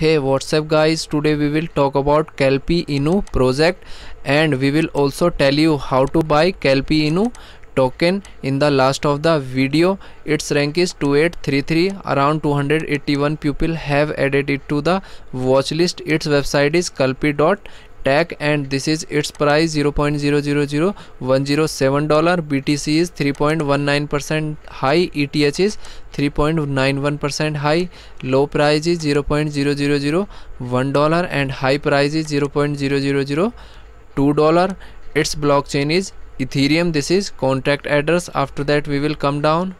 Hey, what's up guys, today we will talk about Kelpie Inu project and we will also tell you how to buy Kelpie Inu token in the last of the video. Its rank is 2833, around 281 people have added it to the watch list. Its website is kelpie.tech and this is its price $0.000107. BTC is 3.19% high, ETH is 3.91% high, low price is $0.0001 and high price is $0.0002. Its blockchain is Ethereum. This is contract address. After that we will come down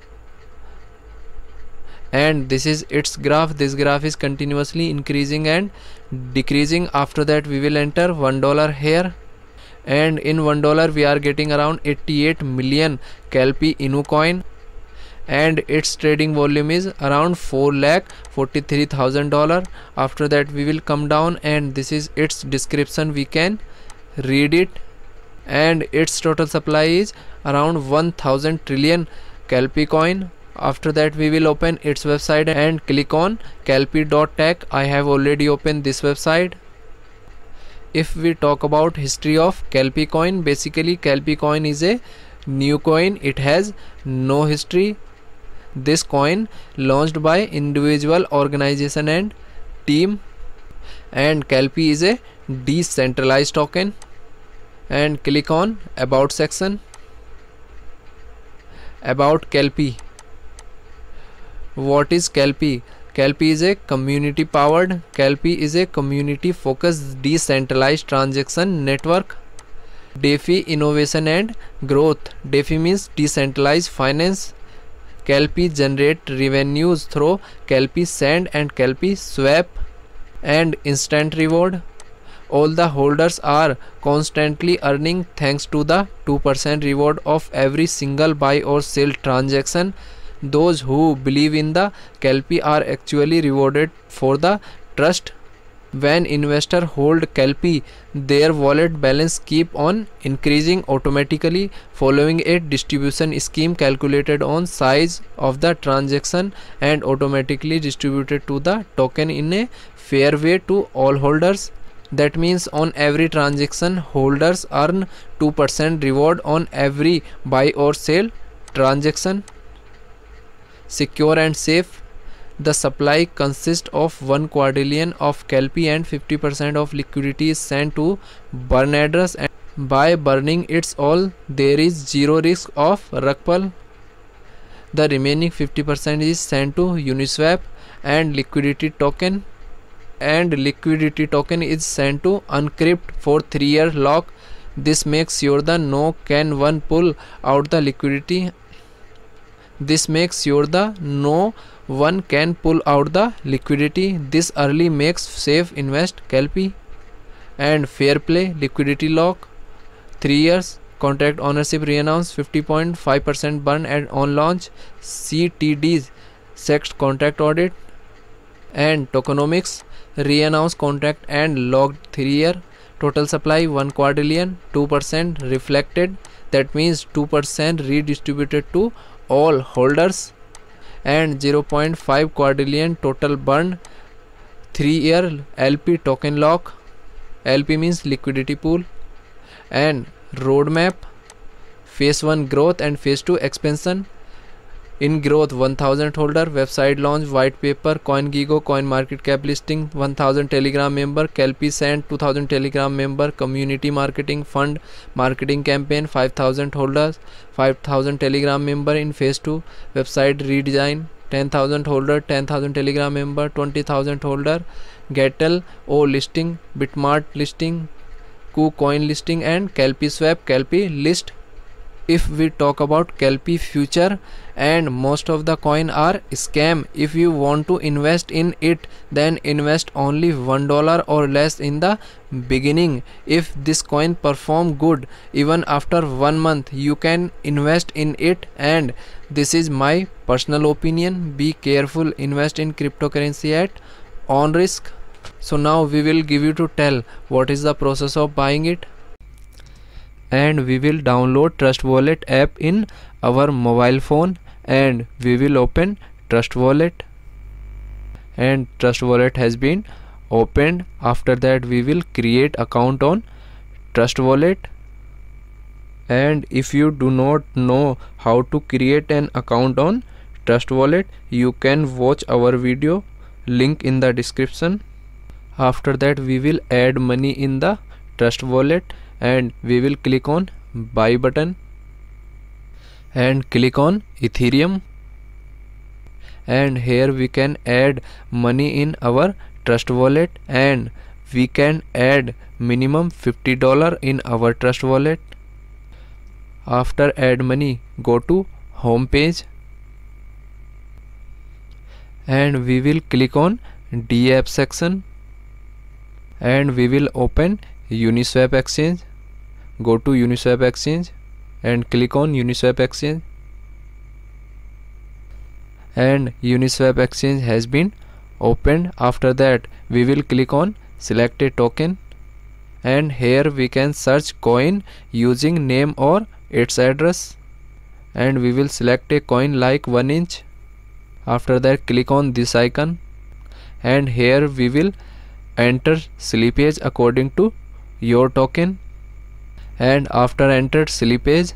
and this is its graph. This graph is continuously increasing and decreasing. After that we will enter $1 here and in $1 we are getting around 88 million Kelpie Inu coin and its trading volume is around $4,43,000. After that we will come down and this is its description, we can read it, and its total supply is around 1000 trillion Kelpie coin. After that we will open its website and click on kelpie.tech. I have already opened this website. If we talk about history of Kelpie coin, basically Kelpie coin is a new coin, it has no history. This coin launched by individual, organization and team, and Kelpie is a decentralized token. And click on about section. About Kelpie. What is Kelpie? Kelpie is a community powered, Kelpie is a community focused decentralized transaction network. DeFi innovation and growth. DeFi means decentralized finance. Kelpie generate revenues through Kelpie Send and Kelpie Swap and instant reward. All the holders are constantly earning thanks to the 2% reward of every single buy or sell transaction. Those who believe in the Kelpie are actually rewarded for the trust. When investors hold Kelpie, their wallet balance keep on increasing automatically following a distribution scheme calculated on size of the transaction and automatically distributed to the token in a fair way to all holders. That means on every transaction holders earn 2% reward on every buy or sell transaction. Secure and safe. The supply consists of 1 quadrillion of Kelpie and 50% of liquidity is sent to burn address, and by burning its all there is zero risk of rug pull. The remaining 50% is sent to Uniswap and liquidity token, and liquidity token is sent to Uncrypt for 3-year lock. This makes sure the no can one pull out the liquidity. This early makes safe invest Kelpie. And fair play liquidity lock 3 years. Contract ownership reannounced 50.5% burn and on launch. CTDs SEC contract audit. And tokenomics reannounced contract and logged 3 year. Total supply 1 quadrillion, 2% reflected, that means 2% redistributed to all holders, and 0.5 quadrillion total burn. 3-year LP token lock. LP means liquidity pool. And roadmap: phase 1 growth and phase 2 expansion. In growth 1000 holder, website launch, white paper, CoinGecko, CoinMarketCap listing, 1000 Telegram member, Kelpie Send, 2000 Telegram member, community marketing fund, marketing campaign, 5000 holders, 5000 Telegram member. In phase 2 website redesign, 10,000 holder, 10,000 Telegram member, 20,000 holder, Getel O listing, Bitmart listing, KuCoin listing and Kelpie Swap, Kelpie list. If we talk about Kelpie future, and most of the coin are scam. If you want to invest in it, then invest only $1 or less in the beginning. If this coin perform good, even after 1 month you can invest in it, and this is my personal opinion. Be careful, invest in cryptocurrency at on risk. So now we will give you to tell what is the process of buying it. And we will download Trust Wallet app in our mobile phone and we will open Trust Wallet, and Trust Wallet has been opened. After that we will create account on Trust Wallet. And if you do not know how to create an account on Trust Wallet, you can watch our video, link in the description. After that we will add money in the Trust Wallet and we will click on buy button and click on Ethereum, and here we can add money in our Trust Wallet, and we can add minimum $50 in our Trust Wallet. After add money, go to home page and we will click on DApp section and we will open Uniswap exchange. Go to Uniswap exchange and click on Uniswap exchange, and Uniswap exchange has been opened. After that we will click on select a token, and here we can search coin using name or its address, and we will select a coin like 1 inch. After that click on this icon, and here we will enter slippage according to your token, and after entered slippage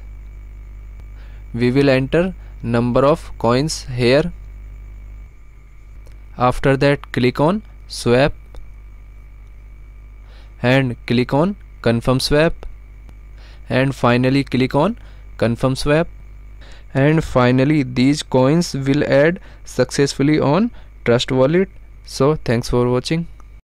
we will enter number of coins here. After that click on swap and click on confirm swap, and finally click on confirm swap, and finally these coins will add successfully on Trust Wallet. So thanks for watching.